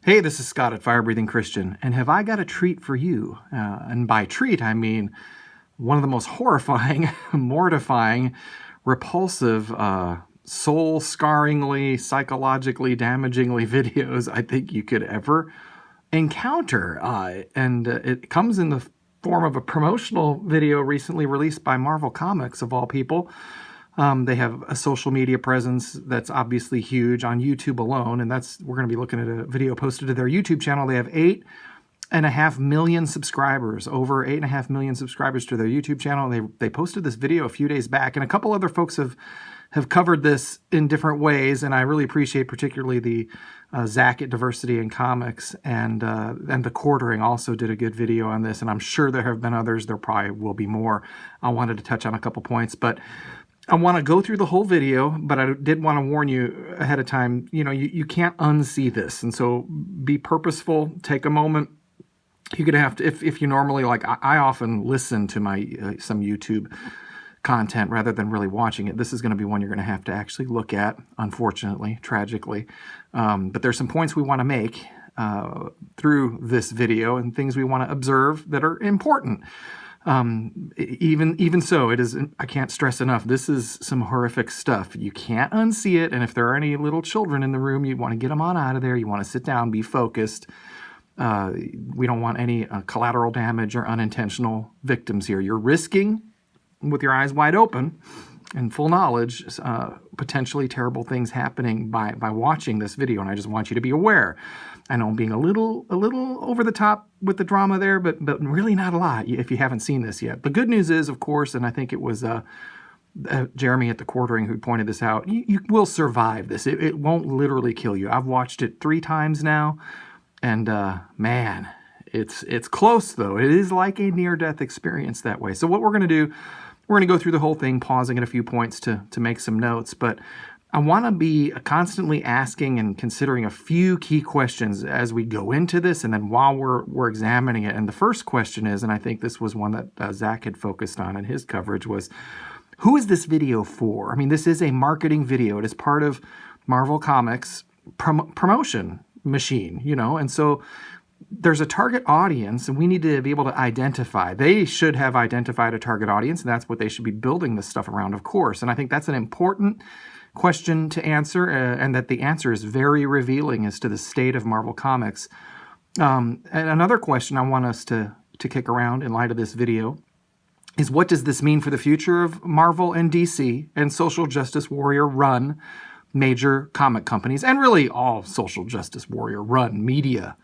Hey, this is Scott at Fire Breathing Christian, and have I got a treat for you? And by treat, I mean one of the most horrifying, mortifying, repulsive, soul-scarringly, psychologically damagingly videos I think you could ever encounter. It comes in the form of a promotional video recently released by Marvel Comics, of all people. They have a social media presence that's obviously huge on YouTube alone, and we're going to be looking at a video posted to their YouTube channel. They have 8.5 million subscribers, over 8.5 million subscribers to their YouTube channel. They posted this video a few days back, and a couple other folks have covered this in different ways, and I really appreciate particularly the Zach at Diversity in Comics, and the Quartering also did a good video on this, and I'm sure there have been others. There probably will be more. I wanted to touch on a couple points, but I want to go through the whole video, but I did want to warn you ahead of time, you can't unsee this. And so be purposeful, take a moment. You're going to have to, if you normally, like I often listen to my some YouTube content rather than really watching it. This is going to be one you're going to have to actually look at, unfortunately, tragically. But there's some points we want to make through this video and things we want to observe that are important. Even so, it is, I can't stress enough, this is some horrific stuff. You can't unsee it, and if there are any little children in the room, you want to get them on out of there. You want to sit down, be focused. We don't want any collateral damage or unintentional victims here. You're risking, with your eyes wide open and full knowledge, potentially terrible things happening by watching this video, and I just want you to be aware. I know I'm being a little over the top with the drama there, but really not a lot if you haven't seen this yet. The good news is, of course, and I think it was Jeremy at the Quartering who pointed this out, you will survive this. It won't literally kill you. I've watched it 3 times now, and man, it's close though. It is like a near-death experience that way. So what we're going to do, we're going to go through the whole thing, pausing at a few points to make some notes, but I want to be constantly asking and considering a few key questions as we go into this, and then while we're examining it. And the first question is, and I think this was one that Zach had focused on in his coverage, was who is this video for? I mean, this is a marketing video. It is part of Marvel Comics promotion machine, and so there's a target audience, and we need to be able to identify. They should have identified a target audience, and that's what they should be building this stuff around, of course. And I think that's an important question to answer, and that the answer is very revealing as to the state of Marvel Comics. And another question I want us to kick around in light of this video is, what does this mean for the future of Marvel and DC and social justice warrior run major comic companies, and really all social justice warrior run media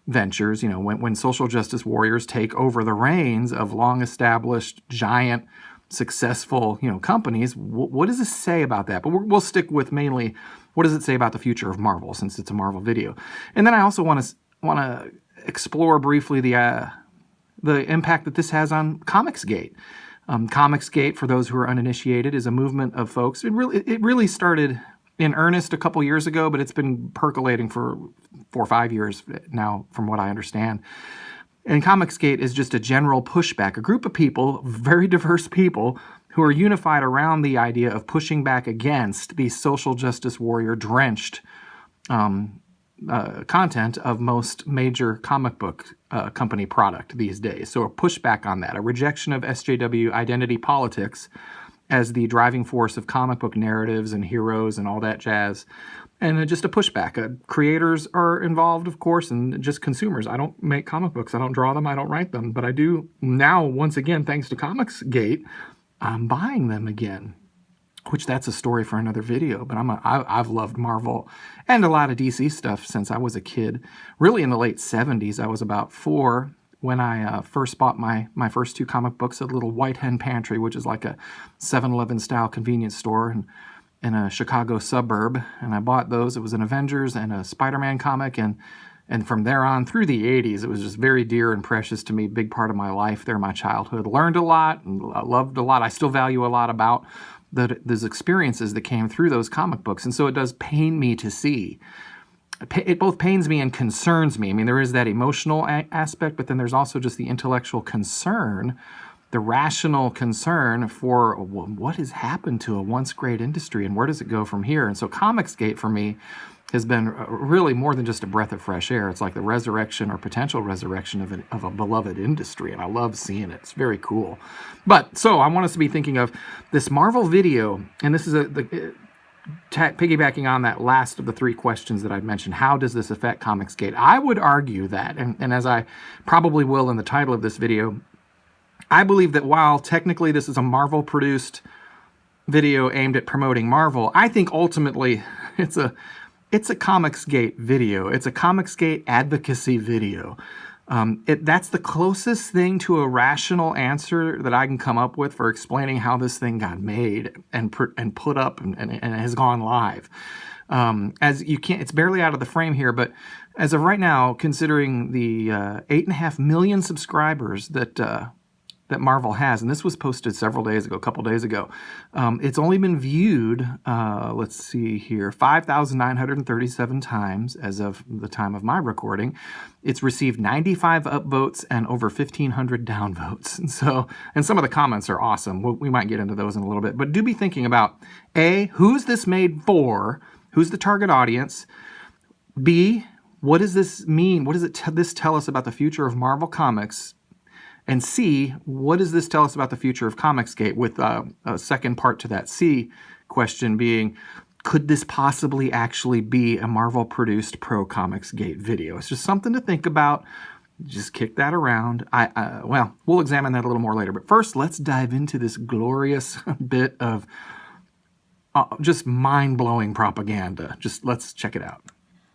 ventures? When social justice warriors take over the reins of long-established, giant, successful, companies, what does this say about that? But we'll stick with mainly, what does it say about the future of Marvel, since it's a Marvel video? And then I also want to explore briefly the impact that this has on ComicsGate. ComicsGate, for those who are uninitiated, is a movement of folks. It really started in earnest a couple years ago, but it's been percolating for 4 or 5 years now, from what I understand. And ComicsGate is just a general pushback, a group of people, very diverse people, who are unified around the idea of pushing back against the social justice warrior drenched content of most major comic book company product these days. So a pushback on that, a rejection of SJW identity politics as the driving force of comic book narratives and heroes and all that jazz. And just a pushback. Creators are involved, of course, and just consumers. I don't make comic books. I don't draw them. I don't write them. But I do now, once again, thanks to ComicsGate, I'm buying them again, which that's a story for another video. But I've loved Marvel and a lot of DC stuff since I was a kid. Really in the late 70s. I was about 4 when I first bought my first 2 comic books at a little White Hen Pantry, which is like a 7-Eleven style convenience store in a Chicago suburb, and I bought those. It was an Avengers and a Spider-Man comic, and from there on through the 80s, it was just very dear and precious to me, big part of my life there, my childhood. Learned a lot, and loved a lot. I still value a lot about those experiences that came through those comic books, and so it does pain me to see. It both pains me and concerns me. I mean, there is that emotional aspect, but then there's also just the intellectual concern, the rational concern for what has happened to a once great industry and where does it go from here. And so ComicsGate for me has been really more than just a breath of fresh air. It's like the resurrection or potential resurrection of a beloved industry, and I love seeing it. It's very cool. But so I want us to be thinking of this Marvel video, and this is piggybacking on that last of the three questions that I've mentioned. How does this affect ComicsGate? I would argue that, and as I probably will in the title of this video, I believe that while technically this is a Marvel-produced video aimed at promoting Marvel, I think ultimately it's a ComicsGate video. It's a ComicsGate advocacy video. That's the closest thing to a rational answer that I can come up with for explaining how this thing got made and put up and has gone live. As you can't, it's barely out of the frame here, but as of right now, considering the 8.5 million subscribers that Marvel has, and this was posted several days ago, a couple days ago. It's only been viewed, let's see here, 5,937 times as of the time of my recording. It's received 95 upvotes and over 1,500 downvotes. And some of the comments are awesome. We might get into those in a little bit, but do be thinking about A, who's this made for? Who's the target audience? B, what does this mean? What does this tell us about the future of Marvel Comics? And C, what does this tell us about the future of ComicsGate, with a second part to that C question being, could this possibly actually be a Marvel-produced Pro-ComicsGate video? It's just something to think about. Just kick that around. Well, we'll examine that a little more later. But first, let's dive into this glorious bit of just mind-blowing propaganda. Let's check it out.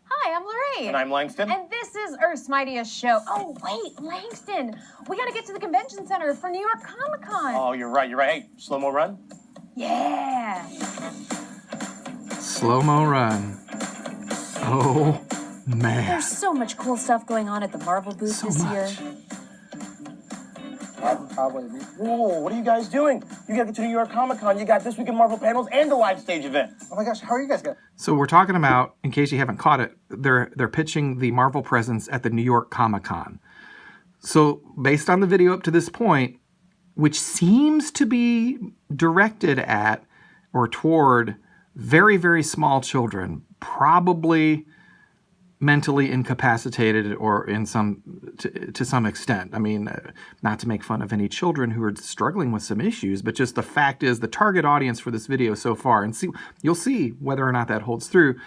Hi, I'm Lorraine. And I'm Langston. And this is Earth's Mightiest Show. Oh, wait, Langston. We gotta get to the convention center for New York Comic Con. Oh, you're right. Hey, slow-mo run? Yeah. Slow-mo run. Oh, man. There's so much cool stuff going on at the Marvel booth this year. Whoa, what are you guys doing? You gotta get to New York Comic Con. You got This Week in Marvel panels and the live stage event. Oh my gosh, how are you guys going? So we're talking about, in case you haven't caught it, they're pitching the Marvel presence at the New York Comic Con. So based on the video up to this point, which seems to be directed at or toward very, very small children, probably mentally incapacitated or in to some extent. I mean, not to make fun of any children who are struggling with some issues, but just the fact is the target audience for this video so far, and you'll see whether or not that holds through.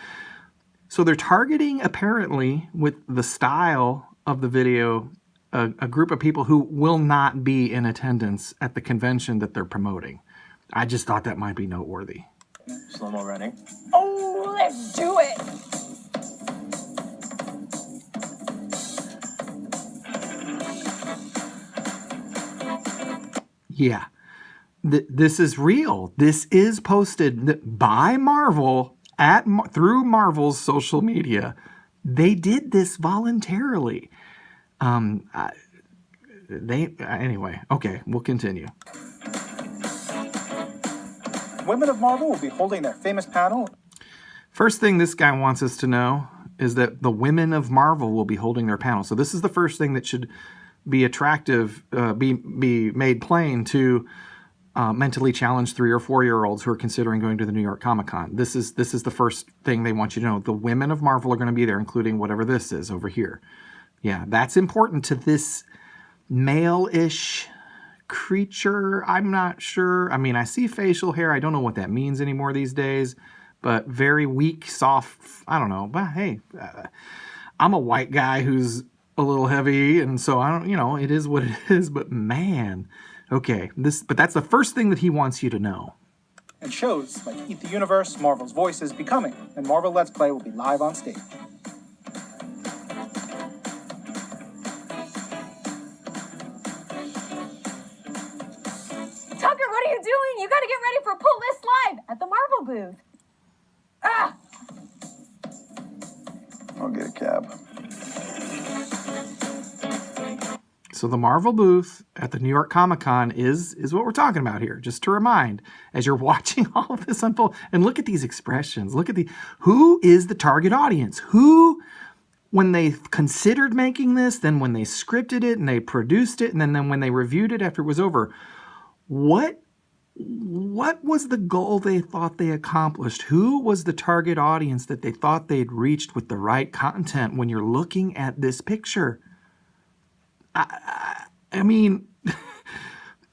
So they're targeting, apparently, with the style of the video, a group of people who will not be in attendance at the convention that they're promoting. I just thought that might be noteworthy. Slow-mo running. Oh, let's do it. Yeah, this is real. This is posted by Marvel through Marvel's social media. They did this voluntarily. Anyway, okay, we'll continue. Women of Marvel will be holding their famous panel. First thing this guy wants us to know is that the women of Marvel will be holding their panel. So this is the first thing that should be attractive, be made plain to mentally challenged 3 or 4-year-olds who are considering going to the New York Comic Con. This is the first thing they want you to know. The women of Marvel are going to be there, including whatever this is over here. Yeah, that's important to this male-ish creature. I'm not sure. I mean, I see facial hair. I don't know what that means anymore these days, but very weak, soft. I don't know. But hey, I'm a white guy who's a little heavy, and so I don't, it is what it is, but man, okay, but that's the first thing that he wants you to know. And shows like Eat the Universe, Marvel's Voice is becoming, and Marvel Let's Play will be live on stage. Tucker, what are you doing? You gotta get ready for Pull List Live at the Marvel booth. Ah! I'll get a cab. So the Marvel booth at the New York Comic Con is what we're talking about here. Just to remind, as you're watching all of this unfold, and look at these expressions. Look at who is the target audience? Who, when they considered making this, then when they scripted it and they produced it, and then when they reviewed it after it was over, what what was the goal they thought they accomplished? Who was the target audience that they thought they'd reached with the right content when you're looking at this picture? I mean,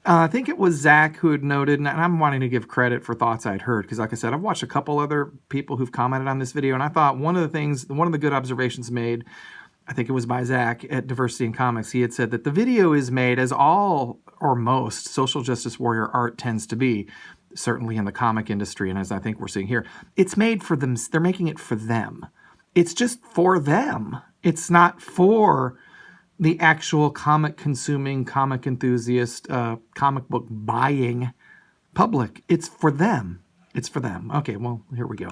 I think it was Zach who had noted, and I'm wanting to give credit for thoughts I'd heard, because like I said, I've watched a couple other people who've commented on this video, and I thought one of the good observations made, I think it was by Zach at Diversity in Comics, he had said that the video is made as all or most social justice warrior art tends to be, certainly in the comic industry, and as I think we're seeing here, it's made for them. They're making it for them. It's just for them. It's not for the actual comic consuming, comic enthusiast, comic book buying public. It's for them. It's for them. Okay, well, here we go.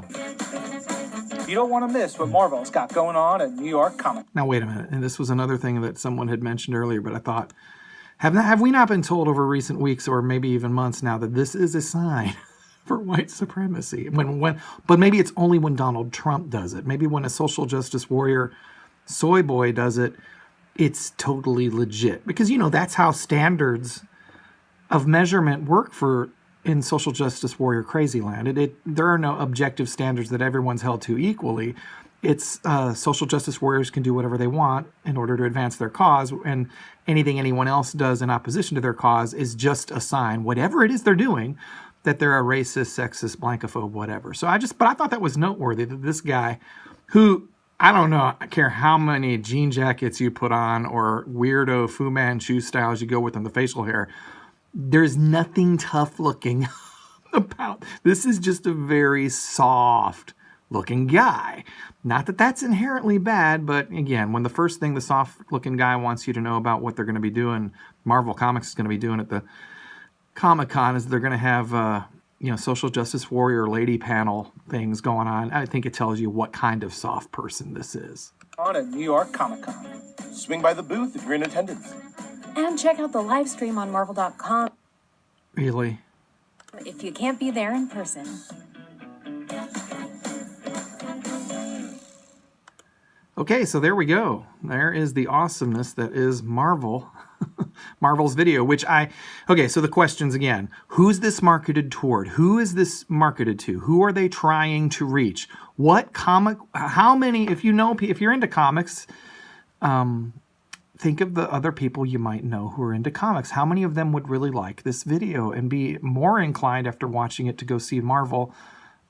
You don't want to miss what Marvel's got going on at New York Comic. Now, wait a minute. And this was another thing that someone had mentioned earlier, but I thought, have we not been told over recent weeks or maybe even months now that this is a sign for white supremacy? But maybe it's only when Donald Trump does it. Maybe when a social justice warrior soy boy does it, it's totally legit. Because, you know, that's how standards of measurement work in social justice warrior crazy land. There are no objective standards that everyone's held to equally. It's social justice warriors can do whatever they want in order to advance their cause, and anything anyone else does in opposition to their cause is just a sign, whatever it is they're doing, that they're a racist, sexist, blankophobe, whatever. So I thought that was noteworthy that this guy, who, I don't know, I care how many jean jackets you put on or weirdo Fu Manchu styles you go with on the facial hair, there's nothing tough looking about. This is just a very soft looking guy. Not that that's inherently bad, but again, when the first thing the soft looking guy wants you to know about what they're going to be doing, Marvel Comics is going to be doing at the Comic-Con, is they're going to have social justice warrior lady panel things going on. I think it tells you what kind of soft person this is. On at New York Comic Con. Swing by the booth if you're in attendance. And check out the live stream on Marvel.com Really? if you can't be there in person. Okay, so there we go. There is the awesomeness that is Marvel. Marvel's video, so the questions again. Who's this marketed toward? Who is this marketed to? Who are they trying to reach? What comic, how many, if you're into comics, think of the other people you might know who are into comics. How many of them would really like this video and be more inclined after watching it to go see Marvel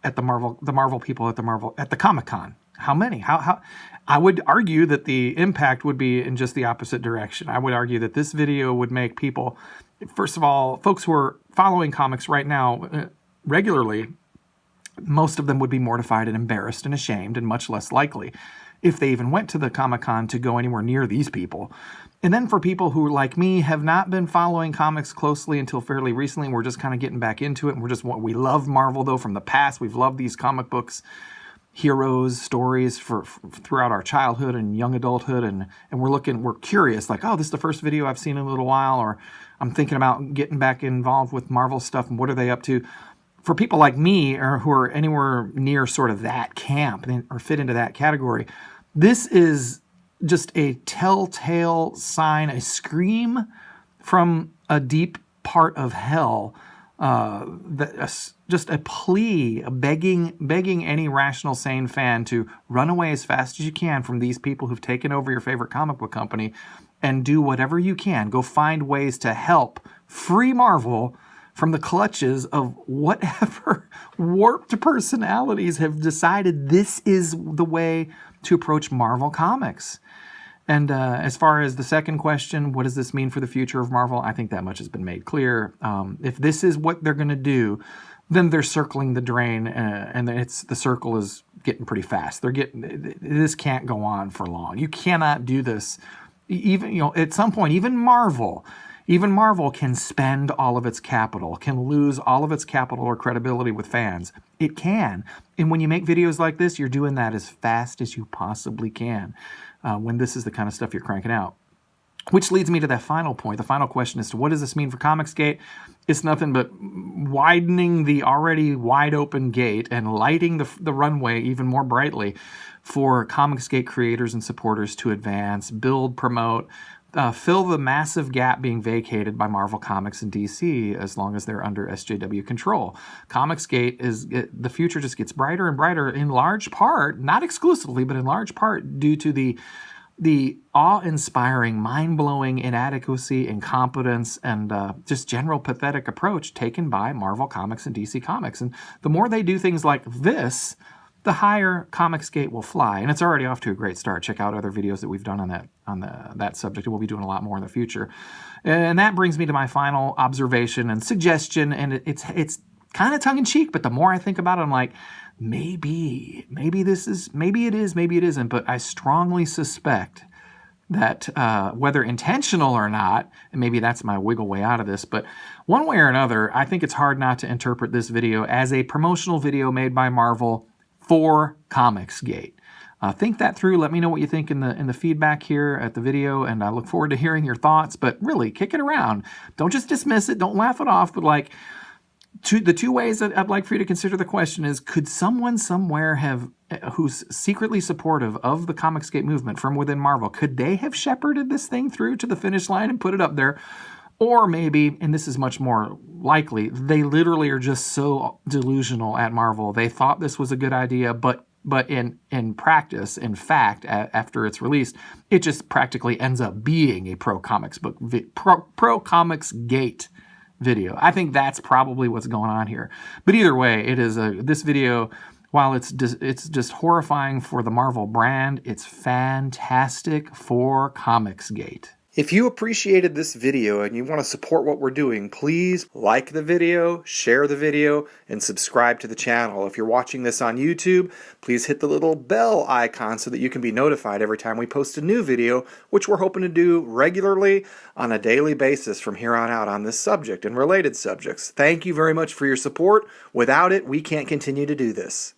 at the Marvel people at the Comic-Con? How many? How I would argue that the impact would be in just the opposite direction. I would argue that this video would make people, first of all, folks who are following comics right now regularly, most of them would be mortified and embarrassed and ashamed, and much less likely, if they even went to the Comic-Con, to go anywhere near these people. And then for people who, like me, have not been following comics closely until fairly recently, we're just kind of getting back into it, and we love Marvel, though, from the past. We've loved these comic books, heroes, stories throughout our childhood and young adulthood, and we're curious, like, oh, this is the first video I've seen in a little while, or I'm thinking about getting back involved with Marvel stuff, and what are they up to? For people like me, or who are anywhere near sort of that camp or fit into that category, this is just a telltale sign, a scream from a deep part of hell, just a plea, begging any rational, sane fan to run away as fast as you can from these people who've taken over your favorite comic book company, and do whatever you can. Go find ways to help free Marvel from the clutches of whatever warped personalities have decided this is the way to approach Marvel Comics. And as far as the second question, what does this mean for the future of Marvel? I think that much has been made clear. If this is what they're going to do, then they're circling the drain, and the circle is getting pretty fast. This can't go on for long. You cannot do this. Even at some point, even Marvel can spend all of its capital, can lose all of its capital or credibility with fans. It can. And when you make videos like this, you're doing that as fast as you possibly can, when this is the kind of stuff you're cranking out. Which leads me to that final point, the final question as to what does this mean for ComicsGate? It's nothing but widening the already wide open gate and lighting the runway even more brightly for ComicsGate creators and supporters to advance, build, promote, fill the massive gap being vacated by Marvel Comics and DC as long as they're under SJW control. ComicsGate the future just gets brighter and brighter in large part, not exclusively, but in large part due to the awe-inspiring, mind-blowing inadequacy, incompetence, and just general pathetic approach taken by Marvel Comics and DC Comics. And the more they do things like this, the higher ComicsGate will fly. And it's already off to a great start. Check out other videos that we've done on that subject. We'll be doing a lot more in the future. And that brings me to my final observation and suggestion. And it's kind of tongue-in-cheek, but the more I think about it, I'm like, maybe it is, maybe it isn't. But I strongly suspect that whether intentional or not, and maybe that's my wiggle way out of this, but one way or another, I think it's hard not to interpret this video as a promotional video made by Marvel for ComicsGate. Think that through. Let me know what you think in the feedback here at the video, and I look forward to hearing your thoughts. But really, kick it around. Don't just dismiss it. Don't laugh it off. But like, the two ways that I'd like for you to consider the question is: could someone somewhere who's secretly supportive of the ComicsGate movement from within Marvel, could they have shepherded this thing through to the finish line and put it up there? Or maybe, and this is much more likely, they literally are just so delusional at Marvel. They thought this was a good idea, but in practice, in fact, after it's released, it just practically ends up being a Pro-ComicsGate video. I think that's probably what's going on here. But either way, it is this video, while it's just horrifying for the Marvel brand, it's fantastic for ComicsGate. If you appreciated this video and you want to support what we're doing, please like the video, share the video, and subscribe to the channel. If you're watching this on YouTube, please hit the little bell icon so that you can be notified every time we post a new video, which we're hoping to do regularly on a daily basis from here on out on this subject and related subjects. Thank you very much for your support. Without it, we can't continue to do this.